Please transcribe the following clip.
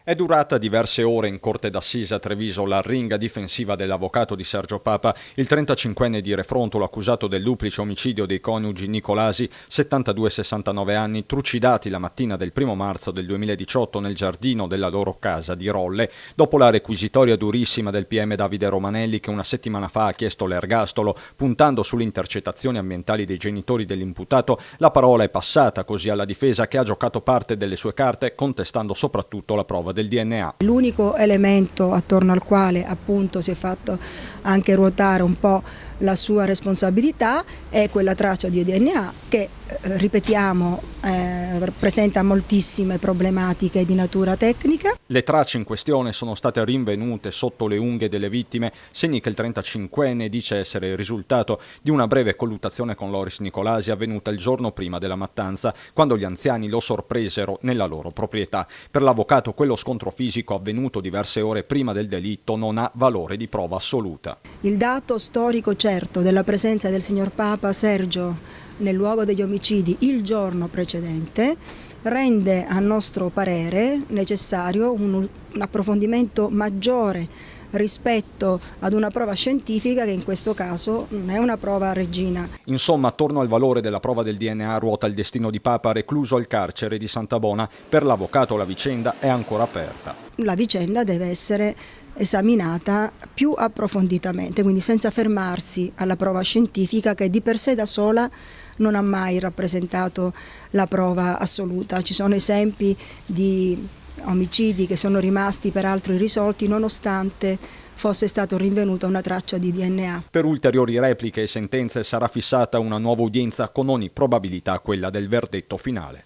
È durata diverse ore in corte d'assise a Treviso l'arringa difensiva dell'avvocato di Sergio Papa, il 35enne di Refrontolo accusato del duplice omicidio dei coniugi Nicolasi, 72 e 69 anni, trucidati la mattina del 1 marzo del 2018 nel giardino della loro casa di Rolle, dopo la requisitoria durissima del PM Davide Romanelli che una settimana fa ha chiesto l'ergastolo, puntando sulle intercettazioni ambientali dei genitori dell'imputato. La parola è passata così alla difesa, che ha giocato parte delle sue carte contestando soprattutto la prova del DNA. L'unico elemento attorno al quale appunto si è fatto anche ruotare un po' la sua responsabilità è quella traccia di DNA che, ripetiamo, presenta moltissime problematiche di natura tecnica. Le tracce in questione sono state rinvenute sotto le unghie delle vittime, segni che il 35enne dice essere il risultato di una breve colluttazione con Loris Nicolasi avvenuta il giorno prima della mattanza, quando gli anziani lo sorpresero nella loro proprietà. Per l'avvocato quello scontro fisico avvenuto diverse ore prima del delitto non ha valore di prova assoluta. Il dato storico certo della presenza del signor Papa Sergio nel luogo degli omicidi il giorno precedente rende a nostro parere necessario un approfondimento maggiore rispetto ad una prova scientifica che in questo caso non è una prova regina. Insomma, attorno al valore della prova del DNA ruota il destino di Papa recluso al carcere di Santabona. Per l'avvocato la vicenda è ancora aperta. La vicenda deve essere esaminata più approfonditamente, quindi senza fermarsi alla prova scientifica che di per sé da sola non ha mai rappresentato la prova assoluta. Ci sono esempi di omicidi che sono rimasti peraltro irrisolti nonostante fosse stata rinvenuta una traccia di DNA. Per ulteriori repliche e sentenze sarà fissata una nuova udienza, con ogni probabilità quella del verdetto finale.